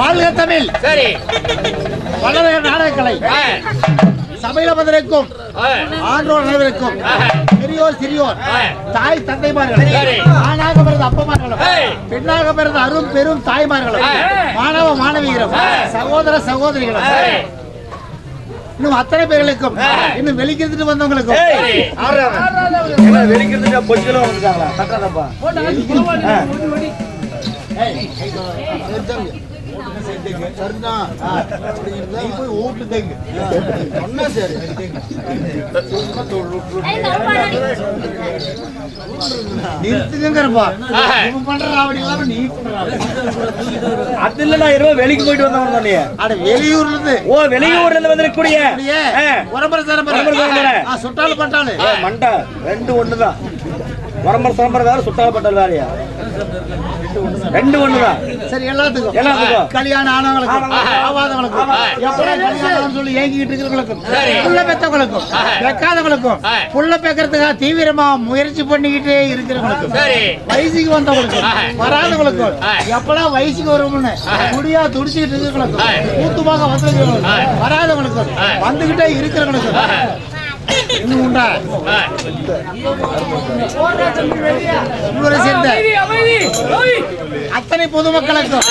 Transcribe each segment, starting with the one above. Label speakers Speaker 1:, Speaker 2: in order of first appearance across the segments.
Speaker 1: வாழ்க தமிழ்.
Speaker 2: சரி.
Speaker 1: வளர நாடகக்கலை சபையில வந்திருக்கும் ஆன்றோர் அனைவருக்கும் பெரியோர் சிறியோர் தாய் தந்தைமார்கள் ஆணாக பிறந்த அப்பமார்களும் பெண்ணாக பிறந்த அரும் பெரும் தாய்மார்களும் மாணவ மாணவிகளும் சகோதர சகோதரிகளும் இன்னும் அத்தனை பேர்களுக்கும் இன்னும் வெளிக்கிறதுட்டு வந்தவங்களுக்கும்
Speaker 3: வெளிக்கிறதுக்கு பொஞ்சலும் வந்துட்டாங்களா கட்டாதப்பா வெளிக்கு போயிட்டு வந்தவங்க
Speaker 1: வெளியூர்ல இருந்து
Speaker 3: வெளியூர்ல இருந்து வந்திருக்கக்கூடிய
Speaker 1: சுட்டாலு பட்டாளு
Speaker 3: மண்டா ரெண்டு ஒண்ணுதான் வரம்பர் சரம்பர் வேற சுட்டாலு பட்டால் வேறையா ரெண்டு ஒண்ணுதான்.
Speaker 1: சரி எல்லாத்துக்கும் கல்யாணம் ஆனவங்களுக்கும் ஆவாதவங்களுக்கும் கல்யாணம் சொல்லி ஏங்கிட்டு இருக்கிறவங்களுக்கும் புள்ள பெத்தவங்களுக்கும் வைக்காதவங்களுக்கும் புள்ள பெக்கிறதுக்காக தீவிரமா முயற்சி பண்ணிக்கிட்டே இருக்கிறவங்களுக்கும் வயசுக்கு வந்தவங்களுக்கும் வராதவங்களுக்கும் எப்பெல்லாம் வயசுக்கு வரும்னு முடியா துடிச்சுக்கிட்டு இருக்கிறவங்களுக்கும் கூத்துமாக வந்திருக்கிறவங்களுக்கும் வராதவங்களுக்கும் வந்துகிட்டே இருக்கிறவங்களுக்கும் இன்னும் உண்டா சேர்ந்த அத்தனை பொதுமக்களுக்கும்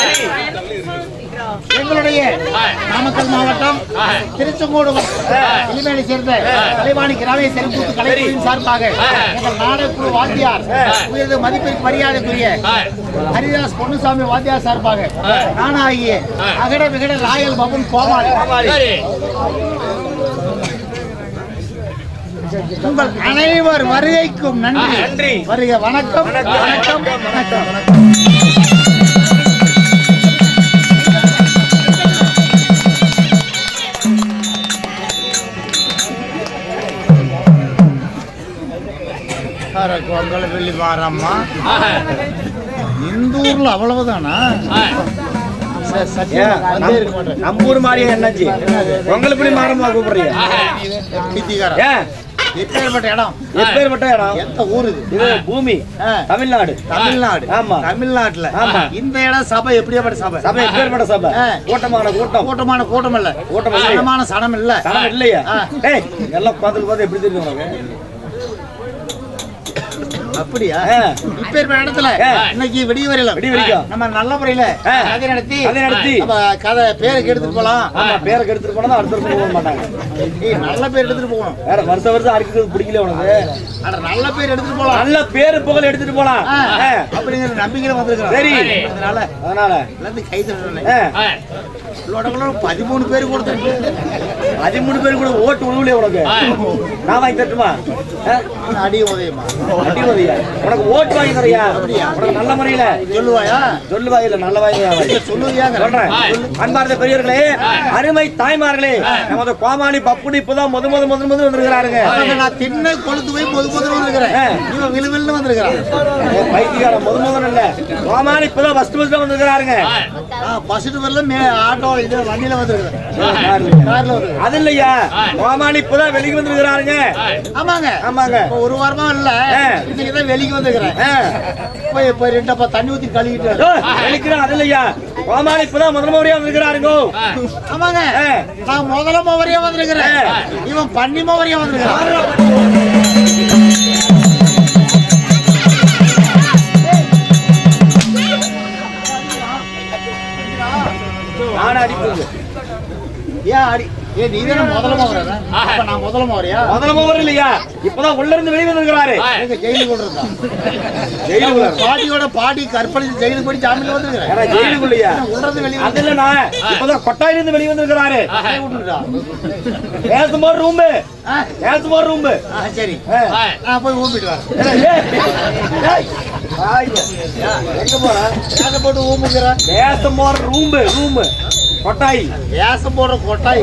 Speaker 1: எங்களுடைய நாமக்கல் மாவட்டம் திருச்செங்கோடு இனிமேலை சேர்ந்த கலைவாணி கிராமிய செருக்கூத்து கலைக்குழுவின் சார்பாக எங்கள் நாடகக்குழு வாத்தியார் உயர்ந்த மதிப்பிற்கு மரியாதைக்குரிய ஹரிதாஸ் பொன்னுசாமி வாத்தியார் சார்பாக நானாகிய அகட விகட ராயல் பவன் கோமாளி உங்கள் அனைவர் வருகைக்கும் நன்றி. வருக. வணக்கம் வணக்கம் வணக்கம் வணக்கம். வெள்ளி வாரம்மா இந்த ஊர்ல அவ்வளவுதானா?
Speaker 3: நம்ம ஊர் மாதிரியே என்னாச்சு உங்களுக்கு மாறமா கூப்பிடுறீங்க?
Speaker 1: எப்பேற்பட்ட இடம்?
Speaker 3: எப்பேற்பட்ட இடம்?
Speaker 1: எந்த ஊரு
Speaker 3: இது? பூமி தமிழ்நாடு.
Speaker 1: தமிழ்நாடு.
Speaker 3: ஆமா,
Speaker 1: தமிழ்நாட்டுல இந்த இடம் சபை எப்படியாப்பட்ட சபை?
Speaker 3: சபை எப்பேற்பட்ட சபை? கூட்டமான கூட்டம்.
Speaker 1: கூட்டமான கூட்டம் இல்ல, சனமான சனம் இல்ல.
Speaker 3: சனம் இல்லையா? எல்லாம் பார்த்து எப்படி தெரியும் உனக்கு?
Speaker 1: அப்படியா? இப்ப இடத்துல இன்னைக்கு விடிய வரையிலும் நம்ம நல்ல முறையில கதை நடத்தி கதை பேருக்கு எடுத்துட்டு போலாம்.
Speaker 3: பேருக்கு எடுத்துட்டு போனா அடுத்த போக மாட்டாங்க.
Speaker 1: நல்ல பேர் எடுத்துட்டு போகணும்.
Speaker 3: வேற வருஷம் வருஷம் அடிக்கிறது பிடிக்கல உனக்கு.
Speaker 1: நல்ல பேர் எடுத்துட்டு போலாம்.
Speaker 3: நல்ல பேரு புகழ் எடுத்துட்டு போலாம்
Speaker 1: அப்படிங்கிற நம்பிக்கையில வந்திருக்கோம்.
Speaker 3: சரி, அதனால
Speaker 1: எல்லாத்தையும் கை தட்டணும். 13 பேர் கொடுத்துருக்கு.
Speaker 3: 13 பேர் கூட ஓட்டு உழுவுல உனக்கு. நான் வாங்கி தட்டுமா?
Speaker 1: அடி உதயமா?
Speaker 3: அடி உதயம். உனக்கு ஓட்டு வாங்கி தரையா? உனக்கு நல்ல முறையில சொல்லுவாய் இல்ல நல்ல வாயிலையா
Speaker 1: சொல்லுவியா?
Speaker 3: சொல்றேன். அன்பார்ந்த பெரியவர்களே, அருமை தாய்மார்களே, நமது கோமாளி பப்புனி இப்பதான் முத வந்திருக்கிறாருங்க.
Speaker 1: நான் தின்ன கொழுத்து போய் முத வந்திருக்கிறேன். இவன் விழுவில்னு வந்திருக்கிறான்.
Speaker 3: பைத்தியக்காரன் முத இல்ல, கோமாளி இப்பதான் ஃபர்ஸ்ட் வந்திருக்கிறாருங்க.
Speaker 1: ஃபர்ஸ்ட் வரல ஆட்டோ இது வண்டியில வந்திருக்கிறேன்.
Speaker 3: அது இல்லையா, கோமாளி இப்பதான் வெளியே வந்திருக்கிறாருங்க.
Speaker 1: ஆமாங்க ஆமாங்க. ஒரு வாரமா இல்ல, இன்னைக்குதான் வெளிக்கு வந்திருக்கிறேன். போய் 2 டப்பா தண்ணி ஊத்தி கழுவிட்டு
Speaker 3: வெளிக்கிறேன். அது இல்லையா, கோமாளி இப்பதான் முதல் முறையா வந்திருக்கிறாருங்க.
Speaker 1: ஆமாங்க, நான் முதல்ல முறையா வந்திருக்கிறேன். இவன் பண்ணி முறையா வந்திருக்கிறான்.
Speaker 3: நான் அடிப்பது
Speaker 1: ஏன் அடி? நீதான முதலமா வர்றதா? அப்ப நான் முதலமா வரையா?
Speaker 3: முதலமா வர இல்லையா, இப்பதான் உள்ள இருந்து வெளியே வந்திருக்கிறாரு.
Speaker 1: ஜெயிலுக்கு கொண்டிருந்தா ஜெயிலுக்குள்ள பாட்டியோட பாட்டி கற்பழிச்சு ஜெயிலுக்கு போய் ஜாமீன்ல வந்திருக்கிறேன்.
Speaker 3: ஜெயிலுக்குள்ளையா?
Speaker 1: உள்ளது வெளியே
Speaker 3: அது இல்ல, நான் இப்பதான் கொட்டாயில இருந்து வெளியே வந்திருக்கிறாரு. பேசும்போது ரூம்
Speaker 1: சரி, நான் போய் ஊம்பிட்டு வரேன்.
Speaker 3: எங்க போற?
Speaker 1: பேச போட்டு ஊம்புக்கிறேன்.
Speaker 3: பேசும்போது ரூம் கொட்டாய்.
Speaker 1: ஏசம் போடுற கொட்டாய்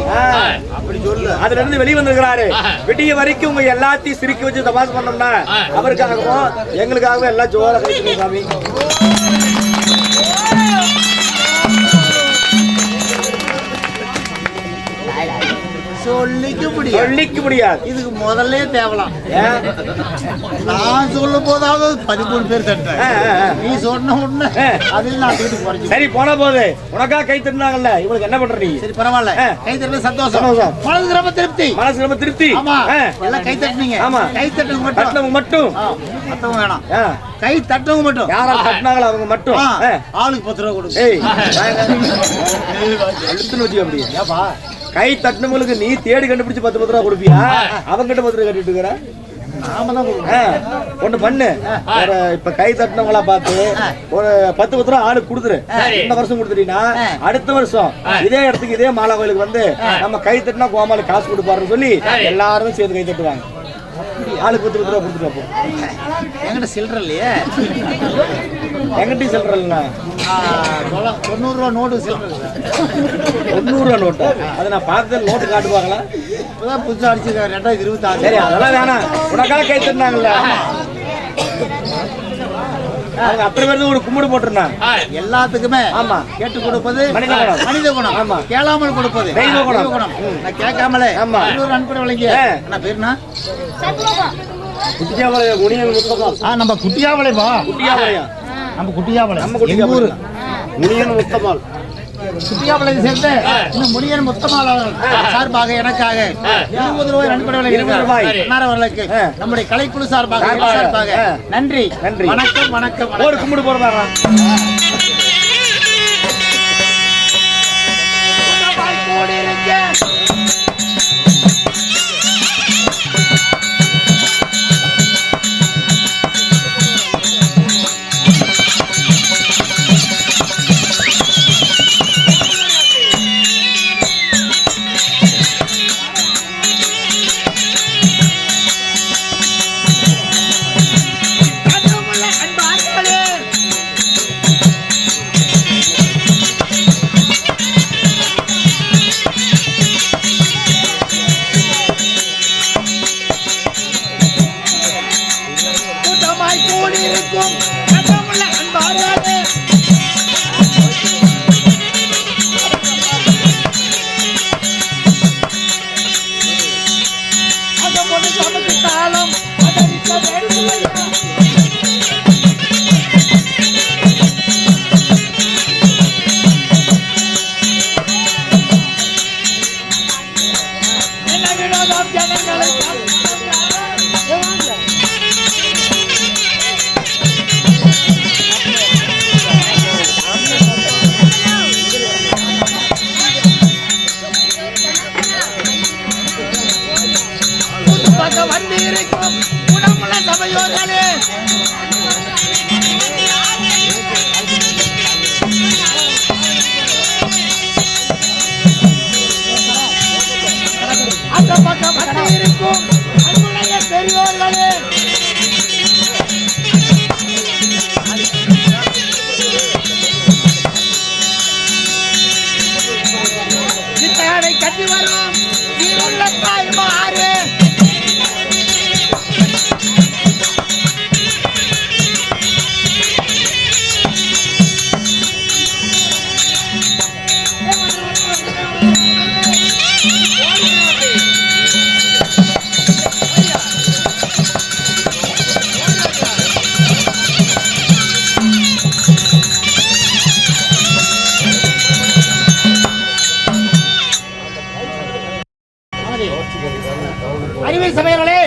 Speaker 1: அப்படி சொல்லு.
Speaker 3: அதுல இருந்து வெளியே வந்திருக்கிறாரு. விடிய வரைக்கும் உங்க எல்லாத்தையும் சிரிக்க வச்சு தபாஸ் பண்ணோம்னா அவருக்காகவும் எங்களுக்காகவும் எல்லாம் ஜோர கழிச்சு சாமி. சொல்லிக்க முடியாது.
Speaker 1: இதுக்கு முதல்ல தேவலாம்.
Speaker 3: ஏன்?
Speaker 1: நான் சொல்லும் போதாவது 13 பேர் தட்டேன். நீ சொன்ன உடனே அதில் நான் தூக்கி குறைச்சு.
Speaker 3: சரி போன போது உனக்கா கை தட்டினாங்கல்ல, இவங்களுக்கு என்ன பண்ற நீ?
Speaker 1: சரி பரவாயில்ல, கை தட்டின சந்தோஷம், மனசுக்கு ரொம்ப திருப்தி.
Speaker 3: மனசு ரொம்ப திருப்தி.
Speaker 1: ஆமா, எல்லாம் கை தட்டினீங்க.
Speaker 3: ஆமா,
Speaker 1: கை தட்டவங்க மட்டும் மத்தவங்க வேணாம். கை தட்டவங்க மட்டும், யாரா
Speaker 3: தட்டினாங்களோ அவங்க மட்டும்
Speaker 1: ஆளுக்கு 10 ரூபா கொடுங்க.
Speaker 3: அப்படியே ஏப்பா கை தட்டினவங்களுக்கு நீ தேடி கண்டுபிடிச்சு 10 ரூபா கொடுப்பியா? அவங்கிட்ட 10 ரூபா கட்டிட்டு இருக்கிற.
Speaker 1: நாம தான்
Speaker 3: ஒண்ணு பண்ணு, இப்ப கை தட்டினவங்களா பார்த்து ஒரு 10 ரூபா ஆளுக்கு கொடுத்துரு. இந்த வருஷம் கொடுத்துட்டீங்கன்னா அடுத்த வருஷம் இதே இடத்துக்கு இதே மாலா கோயிலுக்கு வந்து நம்ம கை தட்டினா கோமாளி காசு கொடுப்பாருன்னு சொல்லி எல்லாரும் சேர்ந்து கை தட்டுவாங்க. ஆளுக்கு 10 ரூபா கொடுத்துட்டு போ.
Speaker 1: என்கிட்ட சில்லற இல்லையே.
Speaker 3: எங்கிட்ட சில்லற இல்லைண்ணா,
Speaker 1: 90 ரூபா நோட்டு சில்லற.
Speaker 3: 90 ரூபா நோட்டா? அதை நான் பார்த்து நோட்டு காட்டுவாங்களா?
Speaker 1: இப்பதான் புதுசா அடிச்சு 2026.
Speaker 3: சரி அதெல்லாம் வேணாம், உனக்காக கை தட்டினாங்கல்ல அவங்க அத்தனை பேருக்கு ஒரு கும்பிடு போட்டிருந்தாங்க. எல்லாத்துக்குமே ஆமா கேட்டு கொடுப்பது மனித குணம். ஆமா, கேளாமல் கொடுப்பது தெய்வ குணம். நான் கேட்காமலே ஆமா அனுப்பிட விளைங்க. என்ன பேருனா? குட்டியாவளை முனியன் முத்தமால். நம்ம குட்டியாவளைப்பா. குட்டியாவளையா? நம்ம குட்டியாவளை. நம்ம குட்டியாவளை முனியன் முத்தமால். குட்டியாவளை சேர்ந்து இந்த முனியன் முத்தமால் சார்பாக எனக்காக 20 ரூபாய் அனுப்பிட விளையாடுவர்களுக்கு நம்முடைய கலைக்குழு சார்பாக நன்றி. வணக்கம் வணக்கம். ஒரு கும்பிடு போடுறாங்க. அறிவை சபையர்களே,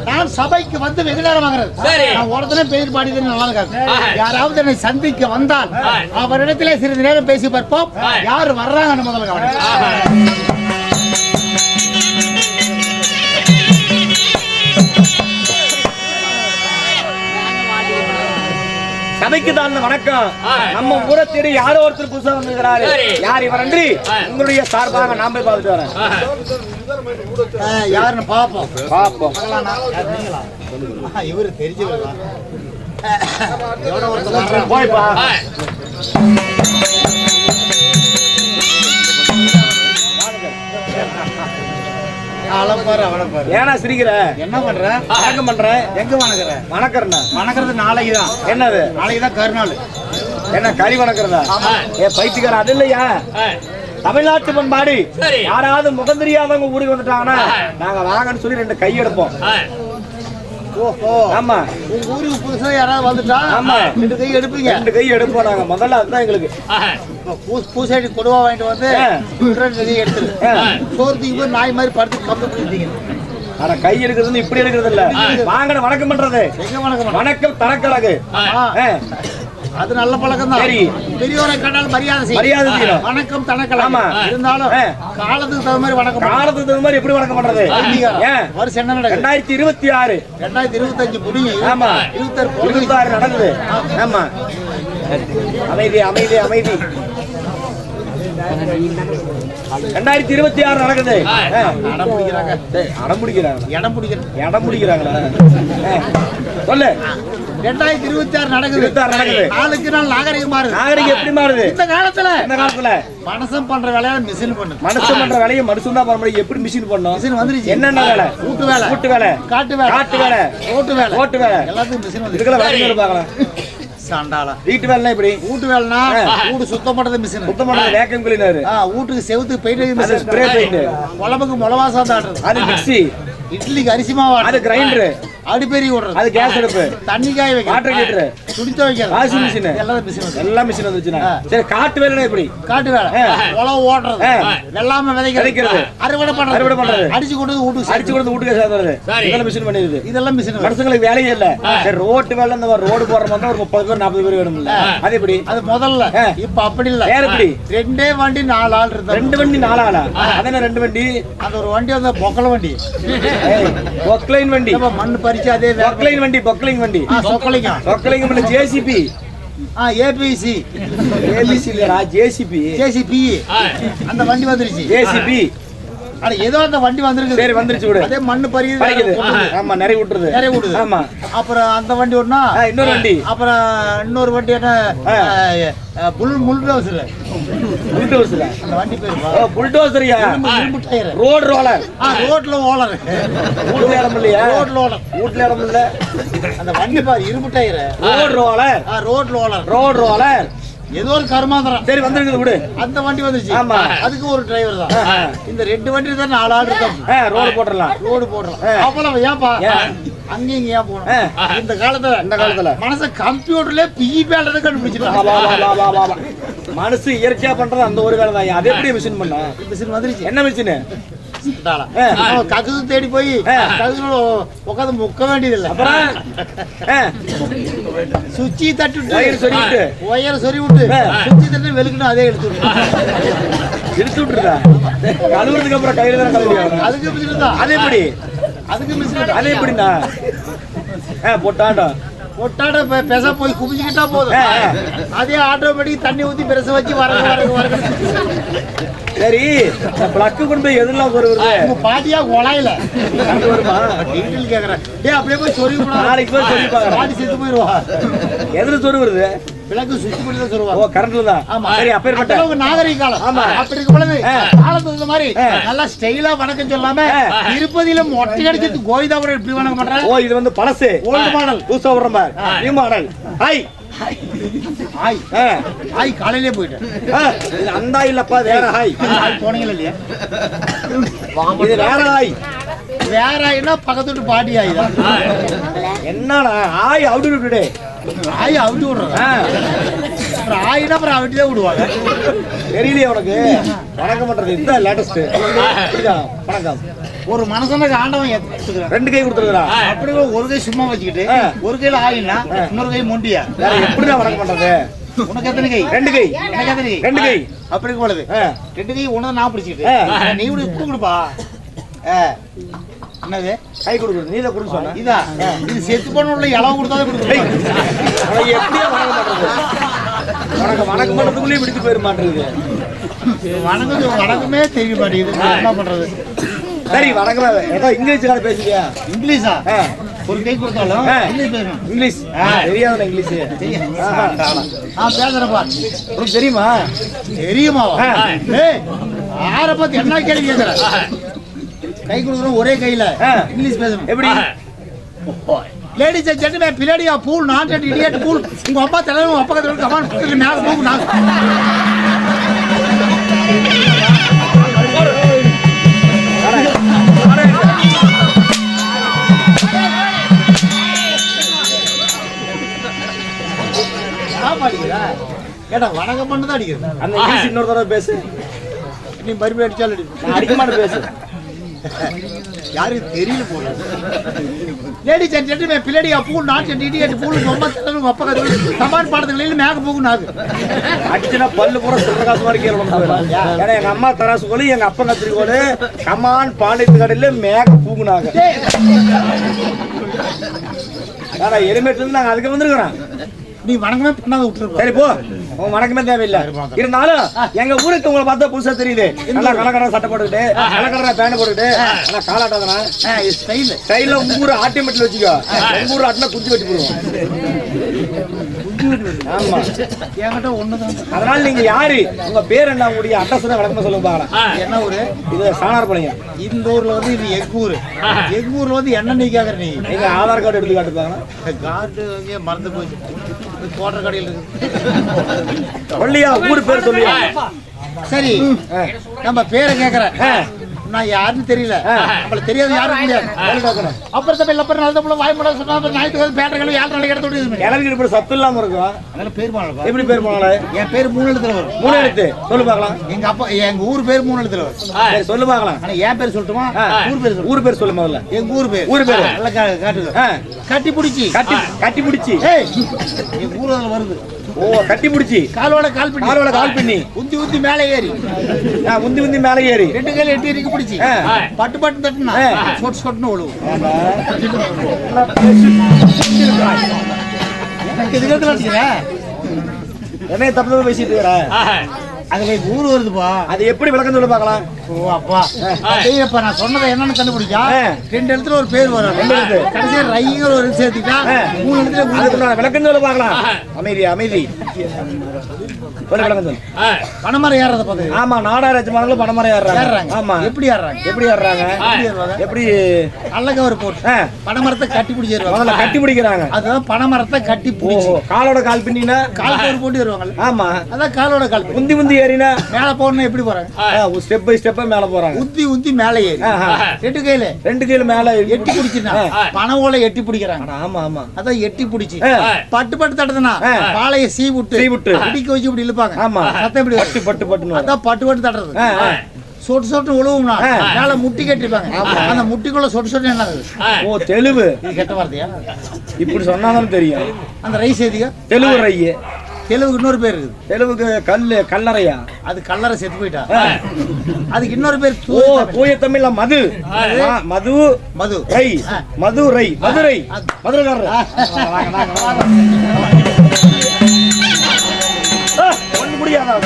Speaker 3: நான் சபைக்கு வந்து வெகு நேரமாகிறது. நான் ஒருத்தனே பேர் பாடியது நல்லா இருக்காது. யாராவது என்னை சந்திக்க வந்தால் அவரிடத்திலே சிறிது நேரம் பேசி பார்ப்போம். யார் வர்றாங்கன்னு முதல்ல கவனிங்க. சபைக்கு தான் வணக்கம். நம்ம ஊரை தேடி யாரோ ஒருத்தர் புதுசா வந்திருக்கிறாரு. யார் இவர் அன்றி உங்களுடைய சார்பாக நான் போய் பார்த்துட்டு வரேன். யாருன்னு பாப்போம். இவரு தெரிஞ்சவர் போய்ப்பா. ஏன்னா சிரிக்கிற? என்ன பண்ற? வணக்கம் பண்ற. எங்க வணக்குற? வணக்கிறது நாளைக்கு தான். என்னது? நாளைக்கு தான் கருநாள். என்ன கறி வணக்குறதா? ஏ பைத்தியக்கார, அது இல்லையா?
Speaker 2: தமிழ்நாட்டு பண்பாடு
Speaker 4: சரி.
Speaker 2: யாராவது முகம் தெரியாதவங்க ஊருக்கு வந்துட்டாங்கன்னா நாங்க வாங்கன்னு சொல்லி 2 கை எடுப்போம்.
Speaker 1: ஓஹோ,
Speaker 2: ஆமா,
Speaker 1: உங்க ஊருக்கு புதுசா யாராவது வந்துட்டா
Speaker 2: ஆமா.
Speaker 1: 2 கை எடுப்பீங்க.
Speaker 2: 2 கை எடுப்போம் நாங்க. முதல்ல அதுதான் எங்களுக்கு.
Speaker 1: பூசாடி கொடுவா வாங்கிட்டு வந்து 2 கை எடுத்துரு. சோர்த்துக்கு போய் நாய் மாதிரி படுத்து கம்பு பிடிச்சிங்க.
Speaker 2: ஆனா கை எடுக்கிறது இப்படி எடுக்கிறது இல்ல. வாங்கன வணக்கம் பண்றது.
Speaker 1: எங்க வணக்கம்?
Speaker 2: வணக்கம் தரக்கழகு.
Speaker 1: அது நல்ல பழக்கம் தான்.
Speaker 2: சரி.
Speaker 1: பெரியவரை கண்டாலும் மரியாதை செய்யும்.
Speaker 2: மரியாதை செய்யணும்.
Speaker 1: வணக்கம் தனக்கலாம்.
Speaker 2: ஆமா.
Speaker 1: இருந்தாலும் காலத்துக்கு தகுந்த மாதிரி வணக்கம்.
Speaker 2: காலத்துக்கு தகுந்த மாதிரி எப்படி வணக்கம் பண்றது?
Speaker 1: வருஷம் என்ன நடக்குது?
Speaker 2: 2026
Speaker 1: 2025 முடிஞ்சு.
Speaker 2: ஆமா. 26 நடக்குது. ஆமா. அமைதி அமைதி அமைதி. 2026 நடக்குது.
Speaker 1: அடம் பிடிக்கிறாங்க.
Speaker 2: அடம் பிடிக்கிறாங்க.
Speaker 1: இடம் பிடிக்கிறாங்க.
Speaker 2: இடம் பிடிக்கிறாங்களா? சொல்லு.
Speaker 1: 2026 நடக்குது.
Speaker 2: 26 நடக்குது.
Speaker 1: நாளுக்கு நாள் நாகரிகம் மாறுது.
Speaker 2: நாகரிகம் எப்படி மாறுது?
Speaker 1: இந்த காலத்துல
Speaker 2: மனுஷன்
Speaker 1: பண்ற வேலையை மிஷின் பண்ணு.
Speaker 2: மனுஷன் பண்ற வேலையை மனுஷன் தான் பண்ண முடியும். எப்படி மிஷின் பண்ணும்?
Speaker 1: மிஷின் வந்துருச்சு.
Speaker 2: என்னென்ன வேலை?
Speaker 1: வீட்டு வேலை,
Speaker 2: வீட்டு வேலை,
Speaker 1: காட்டு வேலை,
Speaker 2: காட்டு வேலை,
Speaker 1: ரோட்டு வேலை,
Speaker 2: ரோட்டு வேலை,
Speaker 1: எல்லாத்துக்கும் மிஷின் வந்து.
Speaker 2: இதுக்கெல்லாம் வேலை பார்க்கலாம்.
Speaker 1: சாண்டாளா.
Speaker 2: வீட்டு வேலை எப்படி?
Speaker 1: வீட்டு வேலைனா வீடு சுத்தம் பண்றது மிஷின்.
Speaker 2: சுத்தம் பண்றது வேக்கம் கிளீனர்.
Speaker 1: வீட்டுக்கு செவுத்துக்கு பெயிண்ட் மிஷின்.
Speaker 2: Spray paint.
Speaker 1: குழம்புக்கு மிளகாசா தாடுறது.
Speaker 2: அது மிக்ஸி.
Speaker 1: இட்லிக்கு அரிசி மாவு.
Speaker 2: அது கிரைண்டர்.
Speaker 1: அடுப்பேரி ஓடுறது.
Speaker 2: அது கேஸ் அடுப்பு.
Speaker 1: தண்ணி காய வைக்கிறது.
Speaker 2: Water heater.
Speaker 1: துணி துவைக்கிறது.
Speaker 2: Washing machine.
Speaker 1: எல்லாம் மிஷின் வந்து.
Speaker 2: எல்லாம் மிஷின் வந்துச்சுனா. சரி, காட்டு வேலைனா எப்படி?
Speaker 1: காட்டு வேலை உழவு ஓடுறது, வெள்ளாமை விதைக்கிறது, அறுவடை பண்றது, அடிச்சு கொண்டு
Speaker 2: வீட்டுக்கு சேர்த்துறது. இதெல்லாம் மிஷின் பண்ணிடுது.
Speaker 1: இதெல்லாம் மிஷின்.
Speaker 2: மனுஷங்களுக்கு வேலையே இல்ல. சரி, ரோட்டு வேலை இந்த ரோடு போற மாதிரி ஒரு 30 பேர் 40 பேர் வேணும்ல. அது எப்படி?
Speaker 1: அது முதல்ல. இப்ப அப்படி இல்ல.
Speaker 2: வேற எப்படி?
Speaker 1: 2 வண்டி 4 ஆள் இருந்தா.
Speaker 2: 2 வண்டி 4 ஆளா? அதென்ன 2 வண்டி?
Speaker 1: அந்த ஒரு வண்டி வந்து பொக்கல வண்டி.
Speaker 2: பொக்லைன் வண்டி.
Speaker 1: மண் பறிச்சு அதே
Speaker 2: பொக்லைன் வண்டி. பொக்லைன் வண்டி.
Speaker 1: சொக்கலிங்க.
Speaker 2: சொக்கலிங்க பண்ண ஜேசிபி.
Speaker 1: ஏபிசி.
Speaker 2: ஏபிசி இல்லடா, ஜேசிபி.
Speaker 1: ஜேசிபி. அந்த வண்டி வந்துருச்சு.
Speaker 2: ஜேசிபி.
Speaker 1: அட ஏதோ அந்த வண்டி வந்திருக்கு.
Speaker 2: சரி, வந்துருச்சு விடு.
Speaker 1: அதே மண்ணு
Speaker 2: பறிக்குது. ஆமா, நிறைய விட்டுறது.
Speaker 1: நிறைய விடுது.
Speaker 2: ஆமா.
Speaker 1: அப்புறம் அந்த வண்டி ஒண்ணா,
Speaker 2: இன்னொரு வண்டி.
Speaker 1: அப்புறம் இன்னொரு வண்டி என்ன, புல்டோசர்.
Speaker 2: புல்டோசர்.
Speaker 1: அந்த வண்டி பேரு
Speaker 2: புல்டோசரியா?
Speaker 1: இரும்பு டயர்.
Speaker 2: Road roller.
Speaker 1: ரோட்ல ஓலர்.
Speaker 2: வீட்ல இடம் இல்லையா?
Speaker 1: ரோட்ல ஓலர்.
Speaker 2: வீட்ல இடம் இல்ல.
Speaker 1: அந்த வண்டி பாரு, இரும்பு டயர்.
Speaker 2: Road roller.
Speaker 1: ரோட்ல ஓலர்.
Speaker 2: Road roller.
Speaker 1: ஏதோ ஒரு கர்மாந்திரம்.
Speaker 2: சரி, வந்துருக்குது விடு.
Speaker 1: அந்த வண்டி வந்துச்சு.
Speaker 2: ஆமா.
Speaker 1: அதுக்கு ஒரு டிரைவர் தான். இந்த 2 வண்டி தான் 4 ஆள் இருக்காங்க.
Speaker 2: ரோடு போட்டுறலாம்.
Speaker 1: ரோடு போடுறோம். அவ்வளவு ஏன்பா அங்கேயும் இங்க ஏன் போகணும்? இந்த காலத்துல மனச கம்ப்யூட்டர்ல பிஇபி ஆல்ரெடி கண்டுபிடிச்சிட்டாங்க.
Speaker 2: மனசு இயற்கையா பண்றது அந்த ஒரு வேலை தான். அது எப்படி மிஷின் பண்ணா?
Speaker 1: மிஷின் வந்துருச்சு.
Speaker 2: என்ன மிஷின்?
Speaker 1: ககுது தேடி போய் ககுதுல உட்காந்து முக்க வேண்டியதில்லை. சுச்சி தட்டு ஒயரை சொறி விட்டு சுச்சி தட்டு வெளுக்கணும். அதே எடுத்து
Speaker 2: விட்டுருதா? கழுவுறதுக்கு அப்புறம் கையில தானே கழுவி.
Speaker 1: அதுக்கு மிஷின் தான்.
Speaker 2: அது எப்படி?
Speaker 1: அதுக்கு மிஷின்.
Speaker 2: அது எப்படின்னா
Speaker 1: பொட்டாட பெச போய் குமிச்சுக்கிட்டா போதும். அதே ஆட்டோமேட்டிக் தண்ணி ஊத்தி பெருச வச்சு வரங்க.
Speaker 2: சரி, பிளக்கு கொண்டு போய் எதுலாம் வருது?
Speaker 1: உங்க பாட்டியா கொலையில
Speaker 2: வருமா?
Speaker 1: டீட்டெயில் கேக்குறேன். அப்படியே போய் சொல்லி
Speaker 2: நாளைக்கு போய் சொல்லி பாக்குறேன்.
Speaker 1: பாட்டி செத்து போயிருவா.
Speaker 2: எதுல சொரு வருது?
Speaker 1: விளக்கு சுவிட்ச் பண்ணி தான் சொல்லுவா.
Speaker 2: ஓ, கரண்ட்ல தான்.
Speaker 1: ஆமா.
Speaker 2: சரி, அப்பேற்பட்ட
Speaker 1: ஒரு நாகரிக காலம்.
Speaker 2: ஆமா.
Speaker 1: அப்படி இருக்க பொழுது காலத்துக்கு இந்த மாதிரி நல்லா ஸ்டைலா வணக்கம் சொல்லாம திருப்பதியில மொட்டை அடிச்சு கோவிதாபுரம் எப்படி வணக்கம் பண்றாங்க?
Speaker 2: ஓ, இது வந்து பழசு.
Speaker 1: Old model.
Speaker 2: புதுசா வர்ற மாதிரி. New model. ஹாய்.
Speaker 1: ஹாய் காலையிலே போயிட்டேன்.
Speaker 2: இது அந்த இல்லப்பா, வேற ஹாய்.
Speaker 1: போனீங்களா இல்லையா?
Speaker 2: இது வேற ஹாய்.
Speaker 1: வேற ஆயினா பக்கத்து வீட்டு பாட்டி ஆயி தான்.
Speaker 2: என்னடா ஹாய் அவுட் விட்டுடே.
Speaker 1: ஆயி அவுட்டி விடுறாங்க. அப்புறம் ஆயினா அப்புறம் அவுட்டி தான் விடுவாங்க.
Speaker 2: தெரியலையே உனக்கு வணக்கம் பண்றது. இதுதான் லேட்டஸ்ட். வணக்கம்.
Speaker 1: ஒரு மனசனுக்கு ஆண்டவன் எடுத்துக்கிறான்.
Speaker 2: 2 கை கொடுத்துருக்கா.
Speaker 1: அப்படி ஒரு கை சும்மா வச்சுக்கிட்டு ஒரு கையில ஆயினா இன்னொரு கை மொண்டியா.
Speaker 2: எப்படிதான் வணக்கம் பண்றது?
Speaker 1: உனக்கு எத்தனை கை?
Speaker 2: 2 கை.
Speaker 1: எனக்கு எத்தனை கை?
Speaker 2: 2 கை.
Speaker 1: அப்படி போலது 2 கை உனதான் நான் பிடிச்சிக்கிட்டு நீ இப்படி கொடுப்பா. என்னது
Speaker 2: கை கொடுக்குறது? நீ தான் கொடுக்க சொன்ன.
Speaker 1: இதா இது செத்து பண்ண உள்ள இளவு கொடுத்தாதான் கொடுக்குறேன்.
Speaker 2: எப்படியா வணக்கம் பண்றது? வணக்கம் பண்றதுக்குள்ளே பிடித்து போயிட மாட்டேங்குது.
Speaker 1: வணக்கமே தெரிய மாட்டேங்குது. என்ன பண்றது?
Speaker 2: சரி, வணக்கம். ஏதோ இங்கிலீஷ்ல பேசுறியா?
Speaker 1: இங்கிலீஷா? ஒரு கை கொடுத்தாலும் இங்கிலீஷ் பேசணும்.
Speaker 2: இங்கிலீஷ் தெரியாதுல இங்கிலீஷ்.
Speaker 1: நான் பேசுறப்பா
Speaker 2: உனக்கு தெரியுமா?
Speaker 1: தெரியுமாவா? யாரை பார்த்து என்ன கேள்வி கேட்கற? கை கொடுக்குறோம் ஒரே கையில இங்கிலீஷ் பேசணும். எப்படி? லேடிஸ் அண்ட் ஜென்டில்மேன், பின்னாடியா பூல் நான் இடியட் பூல். உங்க அப்பா தலைவர் அப்பா கமான் மேல போகும். நான் ஏன் அடிக்கிறா கேட்டா வணக்கம் பண்ணு தான் அடிக்கிறது.
Speaker 2: அந்த இங்கிலீஷ் இன்னொரு தடவை பேசு.
Speaker 1: நீ மறுபடியும் அடிச்சாலும் அடி.
Speaker 2: நான் அடிக்க மாட்டேன் பேசு.
Speaker 1: யாருக்கு தெரியல போல. லேடிஸ் அண்ட் ஜென்டில்மேன், பின்னாடி பூ நான் இடியட் பூ ரொம்ப தடவை அப்பா கத்து சமான் பாடத்துகளில் மேக போகும் நாகு.
Speaker 2: அடிச்சுனா பல்லு பூரா சொல்ற காசு மாதிரி கீழே விழுந்து. ஏன்னா எங்க அம்மா தராசு கோலி, எங்க அப்பா கத்திரிக்கோலு, கமான் பாண்டித்து கடையில மேக பூகுனாங்க. ஆனா எலிமேட்ல இருந்து நாங்க அதுக்கு வந்திருக்கிறோம்.
Speaker 1: நீ வணக்கமே பண்ணாத விட்டுருப்ப.
Speaker 2: சரி போ, உன் வணக்கமே தேவையில்லை. இருந்தாலும் எங்க ஊருக்கு உங்களை பார்த்தா புதுசா தெரியுது. நல்லா கலக்கடா சட்டை போட்டுக்கிட்டு, கலக்கடா பேண்ட் போட்டுக்கிட்டு, நல்லா காலாட்டாதனா
Speaker 1: ஸ்டைல்
Speaker 2: ஸ்டைல உங்க ஊரு ஆட்டிமெட்ல வச்சுக்கோ. உங்க ஊரு ஆட்டினா குஞ்சு வெட்டி போடுவோம். ஆமா,
Speaker 1: என்கிட்ட ஒண்ணுதான்.
Speaker 2: அதனால நீங்க யாரு, உங்க பேர் என்ன, உங்களுடைய அட்ரஸ் தான் விளக்கமா சொல்லுவாங்க.
Speaker 1: என்ன ஊரு?
Speaker 2: இது சாணார்பாளையம்.
Speaker 1: இந்த ஊர்ல வந்து இது எக்கூர். எக்கூர்ல வந்து என்ன நீ கேக்குற? நீ
Speaker 2: நீங்க ஆதார் கார்டு எடுத்து காட்டுப்பாங்க.
Speaker 1: கார்டு அங்கே மறந்து போச்சு. கோட்டர் கடையில் இருக்கு.
Speaker 2: சொல்லியா ஊரு பேர் சொல்லியா?
Speaker 1: சரி, நம்ம பேரை கேக்குறேன். நான் யாருன்னு தெரியல. நம்மளுக்கு தெரியாது, யாரும் தெரியாது. அப்புறம் தம்பி அப்புறம் நல்ல புள்ள வாய் மூட சொன்னா ஞாயிற்றுக்கிழமை பேட்டர்கள் 7 நாளைக்கு எடுத்து விடுது.
Speaker 2: கிளம்பி இப்படி சத்து இல்லாம இருக்கும்.
Speaker 1: அதனால பேர் மாறல.
Speaker 2: எப்படி பேர் போனால?
Speaker 1: என் பேர் 3 எழுத்துல வரும்.
Speaker 2: 3 எழுத்து சொல்லு பாக்கலாம்.
Speaker 1: எங்க அப்பா எங்க ஊர் பேர் 3 எழுத்துல வரும்.
Speaker 2: சரி சொல்லு பாக்கலாம்.
Speaker 1: ஆனா என் பேர் சொல்லட்டுமா? ஊர் பேர் சொல்லு.
Speaker 2: ஊர் பேர் சொல்லு முதல்ல.
Speaker 1: எங்க ஊர் பேர்.
Speaker 2: ஊர் பேர்
Speaker 1: நல்லா காட்டுங்க. கட்டி பிடிச்சி.
Speaker 2: கட்டி பிடிச்சி.
Speaker 1: ஏய், எங்க ஊர் அதுல வருது.
Speaker 2: ஓ, கட்டி பிடிச்சி.
Speaker 1: காலோட கால் பண்ணி உந்தி உந்தி மேலே ஏறி
Speaker 2: உந்தி மேலே ஏறி
Speaker 1: 2 கையில 8 இருக்கு பிடிச்சி பட்டு பட்டு தட்டுனா சொட்டு சொட்டுன்னு ஒழுவும்.
Speaker 2: என்ன தப்பு பேசிட்டு இருக்கிற?
Speaker 1: அதுல ஊர் வருதுப்பா.
Speaker 2: அது எப்படி விளக்கம் சொல்ல பாக்கலாம்.
Speaker 1: ஓ அப்பா, அப்ப நான் சொன்னதை என்னன்னு கண்டுபிடிச்சா 2 இடத்துல ஒரு பேர் வரும். கடைசியா ரைங்கிற ஒரு சேர்த்துட்டா 3 இடத்துல
Speaker 2: விளக்கம் சொல்ல பாக்கலாம். அமைதி அமைதி.
Speaker 1: பணமரம் ஏறத பாத்து.
Speaker 2: ஆமா, நாடாராஜ மரங்களும் பணமரம் ஏறாங்க. ஆமா,
Speaker 1: எப்படி ஏறாங்க?
Speaker 2: எப்படி ஏறாங்க? எப்படி
Speaker 1: நல்ல கவர் போட்டு பணமரத்தை கட்டி பிடிச்சிருவாங்க.
Speaker 2: கட்டி பிடிக்கிறாங்க.
Speaker 1: அதுதான் பணமரத்தை கட்டி பிடிச்சி
Speaker 2: காலோட கால் பின்னா
Speaker 1: கால் கவர் போட்டு வருவாங்க.
Speaker 2: ஆமா,
Speaker 1: அதான் காலோட கால்.
Speaker 2: உந்தி உந்தி ஏறினா
Speaker 1: மேல போறணும். எப்படி போறாங்க?
Speaker 2: ஸ்டெப் பை ஸ்டெப்பா மேல போறாங்க.
Speaker 1: உந்தி உந்தி மேல ஏறி 2 கையில
Speaker 2: மேல
Speaker 1: எட்டி பிடிச்சினா பணவோல எட்டி பிடிக்கிறாங்க.
Speaker 2: ஆமா ஆமா,
Speaker 1: அதான் எட்டி பிடிச்சி பட்டு பட்டு தட்டுதுனா பாளைய சீ விட்டு பிடிக்க வச்சு இப்படி இழுப்பாங்க.
Speaker 2: ஆமா,
Speaker 1: சத்தம் இப்படி
Speaker 2: பட்டு பட்டு பட்டு.
Speaker 1: அதான் பட்டு பட்டு தட்டுறது. சொட்டு சொட்டு உழுவும்னா மேல முட்டி கட்டிருப்பாங்க. அந்த முட்டிக்குள்ள சொட்டு சொட்டு என்னது?
Speaker 2: ஓ, தெலுவு.
Speaker 1: இது கெட்ட வார்த்தையா?
Speaker 2: இப்படி சொன்னாலும் தெரியும்.
Speaker 1: அந்த ரைஸ் எதிக
Speaker 2: தெலுவு ரையே.
Speaker 1: தெலுவுக்கு இன்னொரு பேர் இருக்குது.
Speaker 2: தெலுவுக்கு கல்லறையா?
Speaker 1: அது கல்லறை செத்து போயிட்டா. அதுக்கு இன்னொரு பேர்
Speaker 2: தூய தமிழ்ல மது. மது
Speaker 1: மது
Speaker 2: ரை. மதுரை மதுரை மதுரைக்காரர். ஒண்ணு முடியாதா?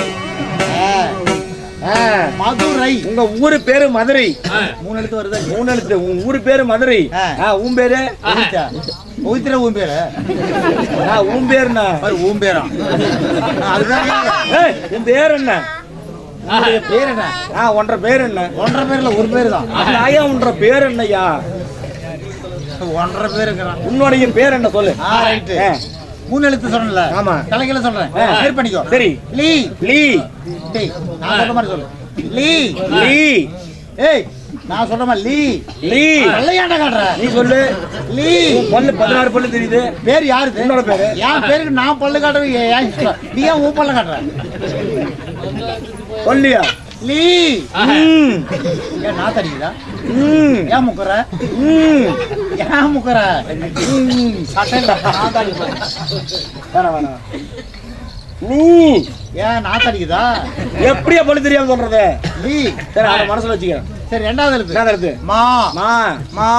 Speaker 1: மதுரை.
Speaker 2: உங்க ஊரு பேரு மதுரை.
Speaker 1: 3 எழுத்து வருது.
Speaker 2: 3 எழுத்து. உங்க ஊரு பேரு மதுரை. உன் பேரு
Speaker 1: பவித்ரா. உன் பேரு
Speaker 2: உன் பேருண்ணா?
Speaker 1: உன் பேரா? அதுதான்.
Speaker 2: உன் பேர் என்ன?
Speaker 1: பேர் என்ன?
Speaker 2: ஒன்றரை பேர் என்ன?
Speaker 1: 1.5 பேர்ல ஒரு பேர் தான்.
Speaker 2: ஐயா, ஒன்றரை பேர் என்னய்யா?
Speaker 1: 1.5 பேர் இருக்கிறான்.
Speaker 2: உன்னுடைய பேர் என்ன சொல்லு.
Speaker 1: ரைட்டு. 3 எழுத்து சொன்னல.
Speaker 2: ஆமா,
Speaker 1: தலைகளை சொல்றேன். பேர் பண்ணிக்கோ.
Speaker 2: சரி.
Speaker 1: லீ.
Speaker 2: லீ.
Speaker 1: டேய், நான் சொல்ற மாதிரி சொல்லு. லீ.
Speaker 2: லீ.
Speaker 1: ஏய், நான் சொல்ற மாதிரி லீ.
Speaker 2: லீ.
Speaker 1: நல்லையாண்ட காட்ற.
Speaker 2: நீ சொல்லு.
Speaker 1: லீ.
Speaker 2: பல்லு 16 பல்லு தெரியுது.
Speaker 1: பேர் யாருது?
Speaker 2: என்னோட பேரு.
Speaker 1: என் பேருக்கு நான் பல்லு காட்டுறேன். நீ ஏன் உன் பல்ல காட்டுற?
Speaker 2: சொல்லியா?
Speaker 1: லீ. ஏன் நான் தடிக்குதா? ஏன் முக்கற? ஏன் முக்கற? சட்டையில நான் தடிப்பேன்.
Speaker 2: வேணாம். நீ
Speaker 1: ஏன் நான் தடிக்குதா?
Speaker 2: எப்படியா பல்லு தெரியாம சொல்றது?
Speaker 1: லீ.
Speaker 2: சரி, அதை மனசுல வச்சுக்கிறேன்.
Speaker 1: சரி, 2வது எழுத்து.
Speaker 2: என்ன எழுத்து?
Speaker 1: மா.
Speaker 2: மா.
Speaker 1: மா.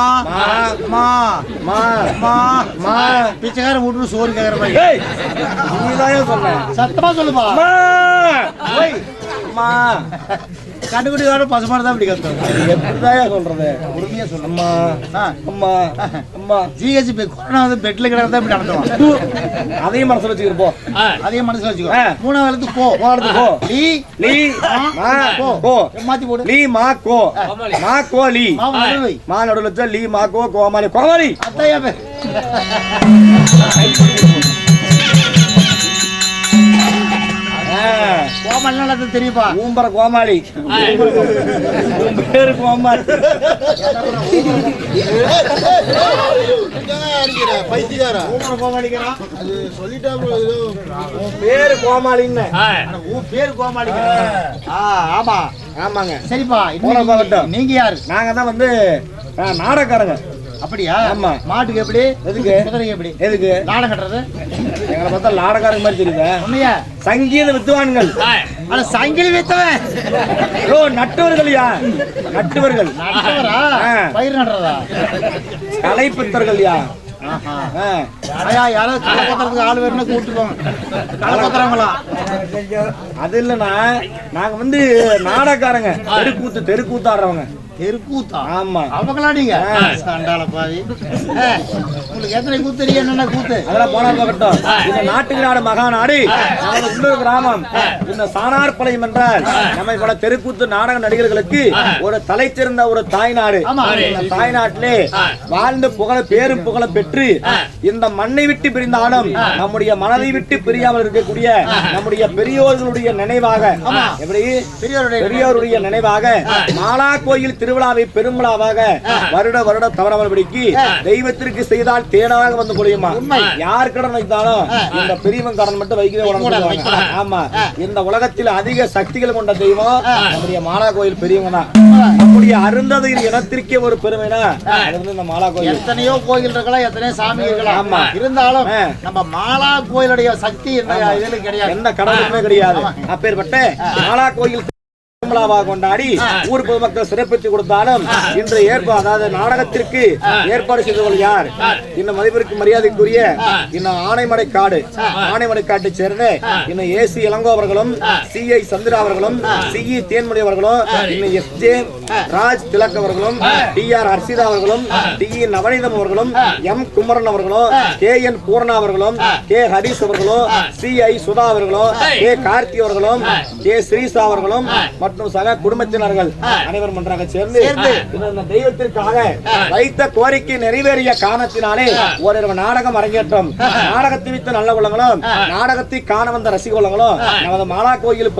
Speaker 1: மா.
Speaker 2: மா.
Speaker 1: மா.
Speaker 2: மா.
Speaker 1: பிச்சைக்கார வீட்டு சோறு கேக்குற மாதிரி.
Speaker 2: ஏய், நீதான் சொன்ன.
Speaker 1: சத்தமா சொல்லுப்பா.
Speaker 2: மா.
Speaker 1: ஓய்.
Speaker 2: மா.
Speaker 1: கண்டுபிடிக்காத பசுமாடு தான் இப்படி கத்துறோம்.
Speaker 2: எப்படிதான் சொல்றது?
Speaker 1: உரிமையா சொல்லு.
Speaker 2: அம்மா. அம்மா. அம்மா.
Speaker 1: ஜிஹெச் கொரோனா வந்து பெட்ல கிடக்கிறதா இப்படி நடத்துவான்.
Speaker 2: அதையும் மனசுல வச்சுக்கிறப்போ.
Speaker 1: அதையும் மனசுல வச்சுக்கோ. 3வது எழுத்து போ.
Speaker 2: போ.
Speaker 1: லீ.
Speaker 2: லீ. மா. கோ.
Speaker 1: மாத்தி போடு.
Speaker 2: லீ மா கோ. மா கோ லீ.
Speaker 1: மா
Speaker 2: நடுவுல வச்சா லீ மா கோ கோமாளி. கோமாளி.
Speaker 1: அத்தையா பேர். கோமாளி மட்டும் தெரியுப்பா.
Speaker 2: ஊம்பர கோமாளி. உன் பேரு கோமாளி.
Speaker 3: பைத்தியக்காரா
Speaker 1: ஊமர கோமாளிக்கிறான்.
Speaker 3: அது சொல்லிட்டா
Speaker 2: உன் பேரு கோமாளின்னு.
Speaker 1: உன் பேரு கோமாளிக்கிறான். ஆமா
Speaker 2: ஆமாங்க.
Speaker 1: சரிப்பா.
Speaker 2: போன போகட்டும்.
Speaker 1: நீங்க யாரு?
Speaker 2: நாங்க தான் வந்து நாடகக்காரங்க.
Speaker 1: அப்படியா?
Speaker 2: ஆமா.
Speaker 1: மாட்டுக்கு எப்படி?
Speaker 2: எதுக்கு?
Speaker 1: குதிரைக்கு எப்படி?
Speaker 2: எதுக்கு?
Speaker 1: நாடகம் கட்டுறது.
Speaker 2: எங்களை பார்த்தா நாடகாரங்க மாதிரி தெரியுதா?
Speaker 1: உண்மையா?
Speaker 2: சங்கீத வித்துவான்கள்.
Speaker 1: ஆனா சங்கிலி வித்தவன்.
Speaker 2: ஓ நட்டவர்கள்யா. நட்டுவர்கள்.
Speaker 1: நட்டவரா? பயிர் நடுறதா?
Speaker 2: கலைப்புத்தர்கள்யா.
Speaker 1: ஐயா யாராவது களை கொத்துறதுக்கு ஆள் வேணும்னா கூப்பிட்டுக்கோங்க. களை கொத்துறவங்களா?
Speaker 2: அது இல்லைன்னா நாங்க வந்து நாடகாரங்க. தெருக்கூத்து ஆடுறவங்க.
Speaker 1: தெருக்கூத்தா?
Speaker 2: ஆமா.
Speaker 1: அவங்களா நீங்க? சண்டால பாவி. உங்களுக்கு எத்தனை கூத்து தெரியும்? என்னென்ன கூத்து?
Speaker 2: அதெல்லாம் போனா போகட்டும். இந்த நாட்டுக்கு நாடு மகாநாடு நமது உள்ளூர் கிராமம். இந்த சாணார்பாளையம் என்றால் நம்ம பல தெருக்கூத்து நாடக நடிகர்களுக்கு ஒரு தலை சிறந்த ஒரு தாய்நாடு. இந்த தாய்நாட்டிலே வாழ்ந்து பேரும் புகழ பெற்று இந்த மண்ணை விட்டு பிரிந்தாலும் நம்முடைய மனதை விட்டு பிரியாமல் இருக்கக்கூடிய நம்முடைய பெரியோர்களுடைய நினைவாக, எப்படி பெரியோருடைய நினைவாக மாலா கோயில் திருவிழாவை பெருமிழாவாக வருட தவறாமல்படிக்கு தெய்வத்திற்கு செய்தால் தேடாக வந்து முடியுமா? யார் கடன் வைத்தாலும் இந்த பெரியவன் கடன் மட்டும் வைக்கவே உடனே. ஆமா. இந்த உலகத்தில் அதிக சக்திகள் கொண்ட தெய்வம் நம்முடைய மாலா கோயில் பெரியவங்க தான். நம்முடைய அருந்ததியின் இனத்திற்கே ஒரு பெருமைனா அது வந்து இந்த மாலா கோயில்.
Speaker 1: எத்தனையோ கோயில் இருக்கலாம், எத்தனையோ சாமி இருக்கலாம்.
Speaker 2: ஆமா.
Speaker 1: இருந்தாலும் நம்ம மாலா கோயிலுடைய சக்தி இதுல கிடையாது.
Speaker 2: எந்த கடவுளுமே கிடையாது. அப்பேற்பட்ட மாலா கோயில் கொண்டாடி ஊர் பொதுமக்கள் சிறப்பித்து கொடுத்தாலும் இன்று அதாவது நாடகத்திற்கு ஏற்பாடு செய்தவர்கள் யார்? இந்த மதிப்பிற்கு மரியாதைக்குரிய இந்த ஆனைமடைக்காட்டை சேர்ந்த இந்த ஏசி இளங்கோ அவர்களும், சிஐ சந்திரா அவர்களும், சிஇ தேன்மொழி அவர்களும், இந்த எஸ்ஜே ராஜ் திலக் அவர்களும், டிஆர் ஹர்ஷிதா அவர்களும், டிஇ நவநீதம் அவர்களும், எம் குமரன் அவர்களும், KN பூர்ணா அவர்களும், கே ஹரிஷ் அவர்களும், சிஐ சுதா அவர்களும், கே கார்த்தி அவர்களும், கே ஸ்ரீசா அவர்களும் மற்றும் சக குடும்பத்தினர்கள் அனைவரும் ஒன்றாக சேர்ந்து இந்த தெய்வத்திற்காக வைத்த கோரிக்கை நிறைவேறிய காரணத்தினாலே ஒரு நாடகம் அரங்கேற்றம். நாடகத்தை வித்த நல்ல உள்ளங்களும் நாடகத்தை காண வந்த ரசிகர்களும் நமது மாலா கோயில்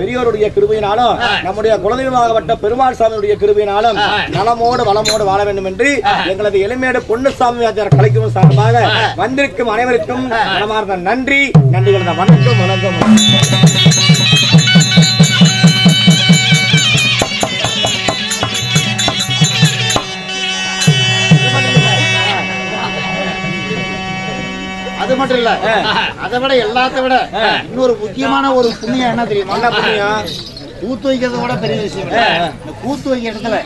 Speaker 2: பெரியோருடைய கிருபையினாலும் நம்முடைய குலதெய்வமாகப்பட்ட பெருமாள் சாமியுடைய கிருபையினாலும் நலமோடு வளமோடு வாழ வேண்டும் என்று எங்களது எளிமையோடு பொன்னுசாமி கலைக்கும் சார்பாக வந்திருக்கும் அனைவருக்கும் மனமார்ந்த நன்றி. வணக்கம்.
Speaker 1: அது மட்டும் இல்ல, அதை விட எல்லாத்த விட இன்னொரு முக்கியமான ஒரு புண்ணியம் என்ன தெரியுமா? கூத்து வைக்கிறத விட பெரிய விஷயம். கூத்து வைக்கிற இடத்துல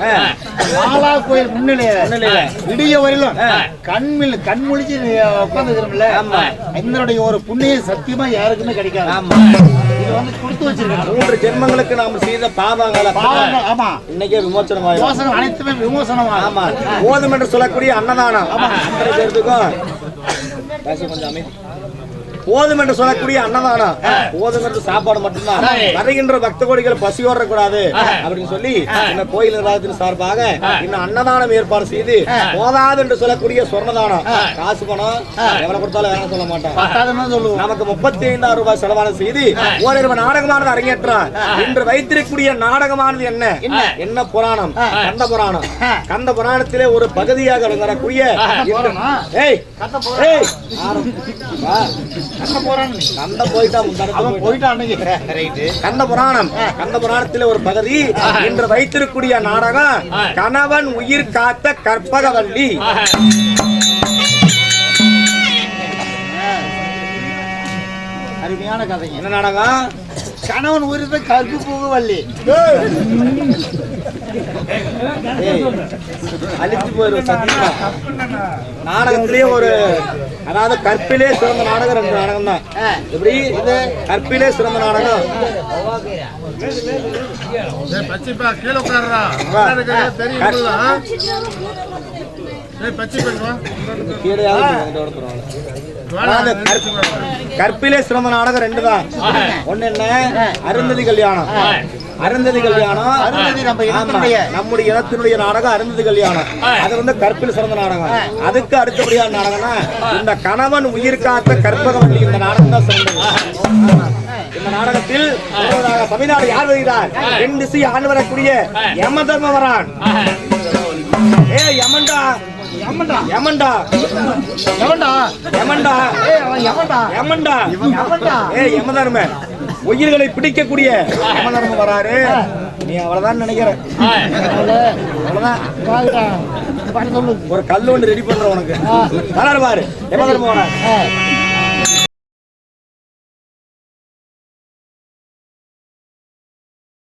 Speaker 1: மாலா கோயில் முன்னிலையில விடிய வரையிலும் கண் முழிச்சு உட்காந்துக்கிறோம்ல, இதனுடைய ஒரு புண்ணியம் சத்தியமா யாருக்குமே கிடைக்காது. இது வந்து கொடுத்து வச்சிருக்காங்க.
Speaker 2: 3 ஜென்மங்களுக்கு நாம செய்த பாவங்கள்.
Speaker 1: ஆமா,
Speaker 2: இன்னைக்கே விமோசனம்
Speaker 1: அனைத்துமே விமோசனம்.
Speaker 2: ஆமா. போதும் என்று சொல்லக்கூடிய அன்னதானம். அத்தனை பேருக்கும் கொஞ்சம் அமைதி. போதும் என்று சொல்லக்கூடிய அன்னதானம், போதும் என்று சாப்பாடு மட்டும்தான். வருகின்ற பக்த கோடிகள் பசியோட கூடாது அப்படின்னு சொல்லி இந்த கோயில் நிர்வாகத்தின் சார்பாக இன்னும் அன்னதானம் ஏற்பாடு செய்து போதாது என்று சொல்லக்கூடிய சொர்ணதானம். காசு பணம் எவ்வளவு கொடுத்தாலும் வேணாம் சொல்ல மாட்டோம். நமக்கு 35,000 ரூபாய் செலவான செய்து ஓரிரவு நாடகமானது அரங்கேற்றம். இன்று வைத்திருக்கக்கூடிய நாடகமானது என்ன புராணம்? கந்த புராணம். கந்த புராணத்திலே ஒரு பகுதியாக விளங்கக்கூடிய கந்த புராணத்தில் ஒரு பகுதி இன்று வைத்திருக்கூடிய நாடகம் கணவன் உயிர் காத்த கற்பகவல்லி.
Speaker 1: அருமையான கதை.
Speaker 2: என்ன நாடகம்?
Speaker 1: கணவன் உயிர்த்த கற்பு புகவல்லி.
Speaker 2: அழித்து போயிடும். நாடகத்திலேயே ஒரு அதாவது கற்பிலே சிறந்த நாடகம் 2 நாடகம் தான். எப்படி கற்பிலே சிறந்த நாடகம்? கற்பிலே சிறந்த நாடகம் 2 தான். ஒண்ணு என்ன? அருந்ததி கல்யாணம். அருந்ததி கல்யாணம்.
Speaker 1: அருந்ததி நம்ம
Speaker 2: ஆமா,
Speaker 1: இனத்தினுடைய
Speaker 2: நம்முடைய இனத்தினுடைய நாடகம் அருந்ததி கல்யாணம். அது வந்து கற்பில் சிறந்த நாடகம். அதுக்கு அடுத்தபடியான நாடகம்னா இந்த கணவன் உயிர் காத்த கற்பகவல்லி இந்த நாடகம் தான் சிறந்தது. இந்த நாடகத்தில் தமிழ்நாடு யார் வருகிறார்? என் திசை ஆண்டு வரக்கூடிய யம தர்மவரான். ஏ யமன்டா யமன்டா யமன்டா
Speaker 1: எவன்டா
Speaker 2: யமன்டா
Speaker 1: அவன் எவன்டா
Speaker 2: யமன்டா
Speaker 1: எவன்டா
Speaker 2: ஏ யமதர்ம உயிர்களை பிடிக்கக்கூடிய யமதர்ம வராரு. நீ அவ்வளவுதான் நினைக்கிற. அவ்வளவுதான்.
Speaker 1: சொல்லு
Speaker 2: ஒரு கல் ஒன்று ரெடி பண்ற உனக்கு. வராரு பாரு யமதர்ம வராரு.